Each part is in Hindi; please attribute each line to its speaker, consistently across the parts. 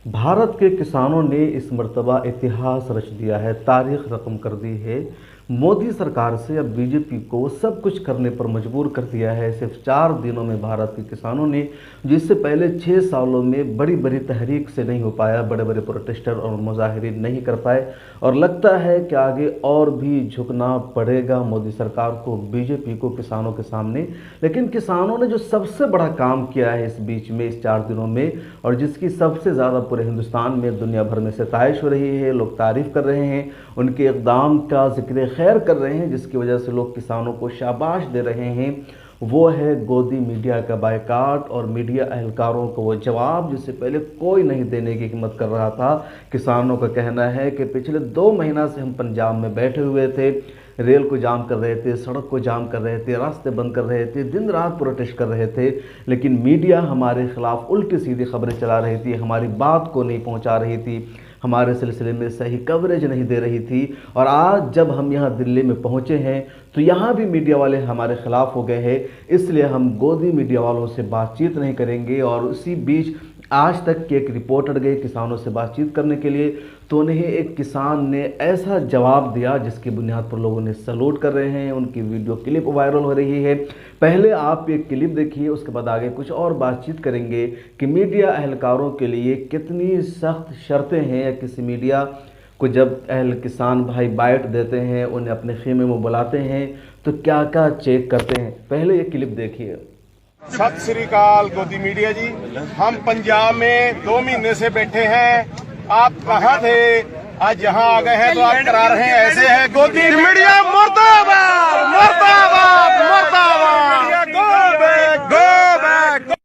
Speaker 1: भारत के किसानों ने इस मर्तबा इतिहास रच दिया है, तारीख रकम कर दी है। मोदी सरकार से अब बीजेपी को सब कुछ करने पर मजबूर कर दिया है। सिर्फ 4 दिनों में भारत के किसानों ने, जिससे पहले 6 सालों में बड़ी बड़ी तहरीक से नहीं हो पाया, बड़े बड़े प्रोटेस्टर और मुजाहिरीन नहीं कर पाए, और लगता है कि आगे और भी झुकना पड़ेगा मोदी सरकार को, बीजेपी को, किसानों के सामने। लेकिन किसानों ने जो सबसे बड़ा काम किया है इस बीच में, इस 4 दिनों में, और जिसकी सबसे ज़्यादा पूरे हिंदुस्तान में, दुनिया भर में सताइश हो रही है, लोग तारीफ़ कर रहे हैं, उनके इक़दाम का जिक्र खैर कर रहे हैं, जिसकी वजह से लोग किसानों को शाबाश दे रहे हैं, वो है गोदी मीडिया का बायकाट और मीडिया अहलकारों को वो जवाब जिससे पहले कोई नहीं देने की हिम्मत कर रहा था। किसानों का कहना है कि पिछले 2 महीना से हम पंजाब में बैठे हुए थे, रेल को जाम कर रहे थे, सड़क को जाम कर रहे थे, रास्ते बंद कर रहे थे, दिन रात प्रोटेस्ट कर रहे थे, लेकिन मीडिया हमारे खिलाफ उल्टी सीधी खबरें चला रही थी, हमारी बात को नहीं पहुंचा रही थी, हमारे सिलसिले में सही कवरेज नहीं दे रही थी। और आज जब हम यहाँ दिल्ली में पहुँचे हैं तो यहाँ भी मीडिया वाले हमारे ख़िलाफ़ हो गए हैं, इसलिए हम गोदी मीडिया वालों से बातचीत नहीं करेंगे। और उसी बीच आज तक के एक रिपोर्टर गए किसानों से बातचीत करने के लिए, तो उन्हें एक किसान ने ऐसा जवाब दिया जिसकी बुनियाद पर लोगों ने सैल्यूट कर रहे हैं, उनकी वीडियो क्लिप वायरल हो रही है। पहले आप एक क्लिप देखिए, उसके बाद आगे कुछ और बातचीत करेंगे कि मीडिया अहलकारों के लिए कितनी सख्त शर्तें हैं, या किसी मीडिया को जब किसान भाई बाइट देते हैं, उन्हें अपने खेमे में बुलाते हैं, तो क्या क्या चेक करते हैं। पहले ये क्लिप देखिए।
Speaker 2: सत श्री अकाल गोदी मीडिया जी, हम पंजाब में 2 महीने से बैठे हैं। आप कहाँ थे? आज यहाँ आ गए हैं तो आप करा रहे हैं ऐसे है। गोदी मीडिया मुर्दाबाद, मुर्दाबाद, मुर्दाबाद, गो बैक, गो बैक।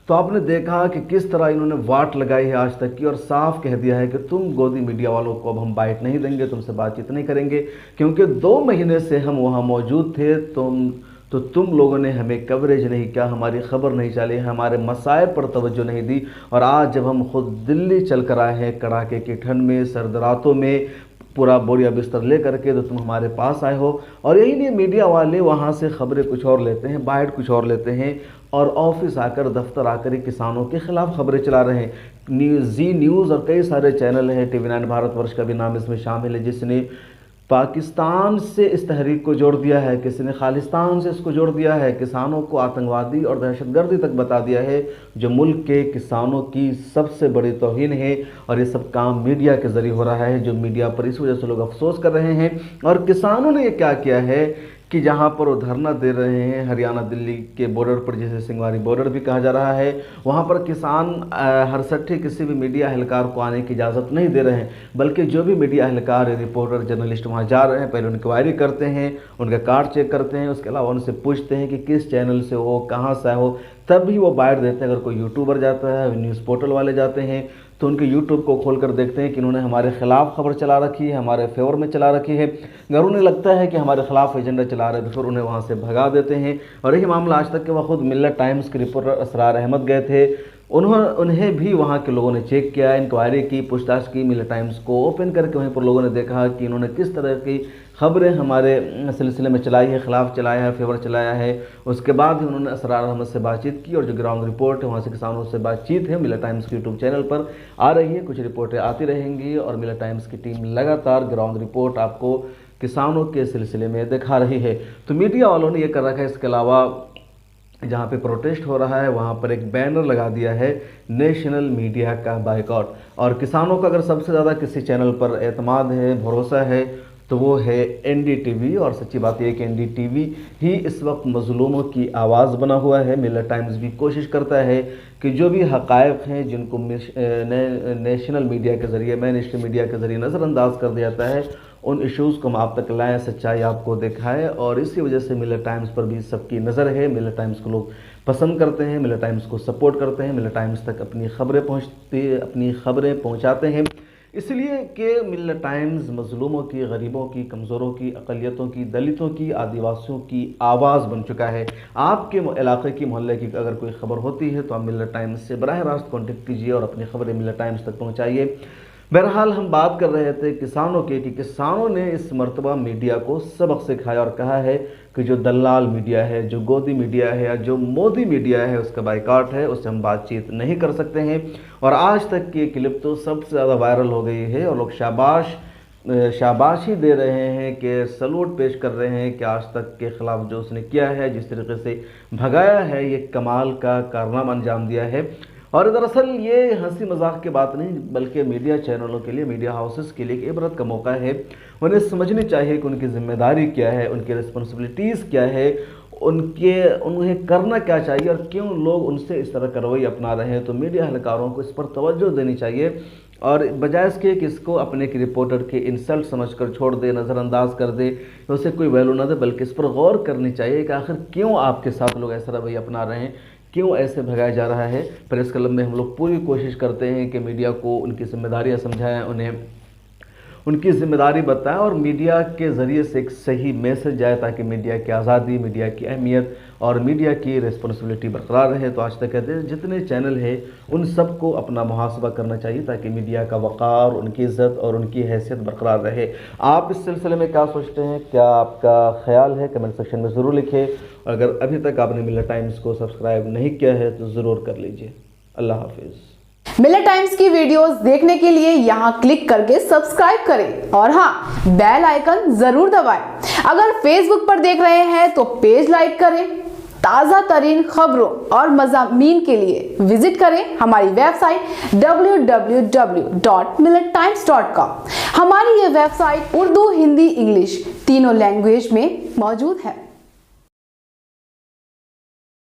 Speaker 1: तो आपने देखा कि किस तरह इन्होंने वाट लगाई है आज तक की, और साफ कह दिया है कि तुम गोदी मीडिया वालों को अब हम बाइट नहीं देंगे, तुमसे बातचीत नहीं करेंगे, क्योंकि 2 महीने से हम वहाँ मौजूद थे। तुम लोगों ने हमें कवरेज नहीं किया, हमारी खबर नहीं चली, हमारे मसाइल पर तवज्जो नहीं दी। और आज जब हम खुद दिल्ली चल कर आए हैं कड़ाके की ठंड में, सर्द रातों में, पूरा बोरिया बिस्तर ले करके, तो तुम हमारे पास आए हो। और यही नहीं, मीडिया वाले वहाँ से खबरें कुछ और लेते हैं, बाइट कुछ और लेते हैं, और ऑफिस आकर, दफ्तर आकर ही किसानों के खिलाफ खबरें चला रहे हैं। जी न्यूज़ और कई सारे चैनल हैं, TV9 भारतवर्ष का भी नाम इसमें शामिल है, जिसने पाकिस्तान से इस तहरीक को जोड़ दिया है, किसी ने खालिस्तान से इसको जोड़ दिया है, किसानों को आतंकवादी और दहशतगर्दी तक बता दिया है, जो मुल्क के किसानों की सबसे बड़ी तौहीन है। और ये सब काम मीडिया के ज़रिए हो रहा है, जो मीडिया पर इस वजह से लोग अफसोस कर रहे हैं। और किसानों ने ये क्या किया है कि जहाँ पर वो धरना दे रहे हैं, हरियाणा दिल्ली के बॉर्डर पर, जिसे सिंगवारी बॉर्डर भी कहा जा रहा है, वहाँ पर किसान हरसट्ठे किसी भी मीडिया अहलकार को आने की इजाज़त नहीं दे रहे हैं, बल्कि जो भी मीडिया अहलकार, रिपोर्टर, जर्नलिस्ट वहाँ जा रहे हैं, पहले इंक्वायरी करते हैं, उनका कार्ड चेक करते हैं, उसके अलावा उनसे पूछते हैं कि किस चैनल से हो, कहाँ से हो, तब भी वो बाइट देते हैं। अगर कोई यूट्यूबर जाता है, न्यूज़ पोर्टल वाले जाते हैं, तो उनके यूट्यूब को खोलकर देखते हैं कि इन्होंने हमारे खिलाफ खबर चला रखी है, हमारे फेवर में चला रखी है। अगर उन्हें लगता है कि हमारे खिलाफ एजेंडा चला रहे हैं, तो फिर उन्हें वहाँ से भगा देते हैं। और यही मामला आज तक के वह खुद मिल्लत टाइम्स के रिपोर्टर असरार अहमद गए थे, उन्हें भी वहाँ के लोगों ने चेक किया, इंक्वायरी की, पूछताछ की, मिल्लत टाइम्स को ओपन करके वहीं पर लोगों ने देखा कि इन्होंने किस तरह की खबरें हमारे सिलसिले में चलाई है, खिलाफ चलाया है, फेवर चलाया है। उसके बाद ही उन्होंने असरार अहमद से बातचीत की, और जो ग्राउंड रिपोर्ट है वहाँ से किसानों से बातचीत है, मिल्लत टाइम्स के यूट्यूब चैनल पर आ रही है, कुछ रिपोर्टें आती रहेंगी, और मिल्लत टाइम्स की टीम लगातार ग्राउंड रिपोर्ट आपको किसानों के सिलसिले में दिखा रही है। तो मीडिया वालों ने ये कर रखा है। इसके अलावा जहाँ पे प्रोटेस्ट हो रहा है वहाँ पर एक बैनर लगा दिया है, नेशनल मीडिया का बायकॉट। और किसानों का अगर सबसे ज़्यादा किसी चैनल पर एतमाद है, भरोसा है, तो वो है NDTV। और सच्ची बात यह है कि NDTV ही इस वक्त मज़लूमों की आवाज़ बना हुआ है। मिल्लत टाइम्स भी कोशिश करता है कि जो भी हक़ाइक़ हैं, जिनको नेशनल मीडिया के ज़रिए, मेन स्ट्रीम मीडिया के ज़रिए नज़रअंदाज कर दिया जाता है, उन इश्यूज़ को हम आप तक लाएँ, सच्चाई आपको दिखाएं। और इसी वजह से मिल्लत टाइम्स पर भी सबकी नज़र है। मिल्लत टाइम्स को लोग पसंद करते हैं, मिल्लत टाइम्स को सपोर्ट करते हैं, मिल्लत टाइम्स तक अपनी खबरें पहुँचाते हैं, इसलिए कि मिल्लत टाइम्स मज़लूमों की, गरीबों की, कमज़ोरों की, अक़लियतों की, दलितों की, आदिवासियों की आवाज़ बन चुका है। आपके इलाके की, मोहल्ले की अगर कोई ख़बर होती है तो आप मिल्लत टाइम्स से बराह रास्त कॉन्टेक्ट कीजिए और अपनी खबरें मिल्लत टाइम्स तक पहुँचाइए। बहरहाल हम बात कर रहे थे किसानों की कि किसानों ने इस मर्तबा मीडिया को सबक सिखाया और कहा है कि जो दलाल मीडिया है, जो गोदी मीडिया है या जो मोदी मीडिया है, उसका बाइकआउट है, उससे हम बातचीत नहीं कर सकते हैं। और आज तक की क्लिप तो सबसे ज़्यादा वायरल हो गई है और लोग शाबाशी दे रहे हैं कि सलूट पेश कर रहे हैं कि आज तक के ख़िलाफ़ जो उसने किया है, जिस तरीके से भगाया है, ये कमाल का कारनामा अंजाम दिया है। और दरअसल ये हंसी मजाक की बात नहीं, बल्कि मीडिया चैनलों के लिए, मीडिया हाउसेस के लिए एक इबरत का मौका है। उन्हें समझनी चाहिए कि उनकी जिम्मेदारी क्या है, उनकी रिस्पॉन्सिबिलिटीज़ क्या है, उन्हें करना क्या चाहिए और क्यों लोग उनसे इस तरह का रवैया अपना रहे हैं। तो मीडिया एहलकारों को इस पर तवज्जो देनी चाहिए और बजाय इसके कि इसको अपने की रिपोर्टर के इंसल्ट समझकर छोड़ दे, नज़रअंदाज कर दे, तो उसे कोई वैल्यू ना दे, बल्कि इस पर गौर करनी चाहिए कि आखिर क्यों आपके साथ लोग ऐसा रवैया अपना रहे हैं, क्यों ऐसे भगाया जा रहा है। प्रेस क्लब में हम लोग पूरी कोशिश करते हैं कि मीडिया को उनकी जिम्मेदारियां समझाएं, उन्हें उनकी जिम्मेदारी बताएं और मीडिया के ज़रिए से एक सही मैसेज जाए ताकि मीडिया की आज़ादी, मीडिया की अहमियत और मीडिया की रिस्पॉन्सिबिलिटी बरकरार रहे। तो आज तक कहते हैं जितने चैनल हैं उन सबको अपना मुहासबा करना चाहिए ताकि मीडिया का वक़ार, उनकी इज़्ज़त और उनकी हैसियत बरकरार रहे। आप इस सिलसिले में क्या सोचते हैं, क्या आपका ख्याल है, कमेंट सेक्शन में ज़रूर लिखें। और अगर अभी तक आपने मिलत टाइम्स को सब्सक्राइब नहीं किया है तो ज़रूर कर लीजिए। अल्लाह हाफिज़।
Speaker 3: मिलत टाइम्स की वीडियोस देखने के लिए यहाँ क्लिक करके सब्सक्राइब करें और हाँ, बेल आइकन जरूर दबाएं। अगर फेसबुक पर देख रहे हैं तो पेज लाइक करें। ताज़ा तरीन खबरों और मज़ामीन के लिए विजिट करें हमारी वेबसाइट www.millettimes.com। हमारी ये वेबसाइट उर्दू, हिंदी, इंग्लिश तीनों लैंग्वेज में मौजूद है।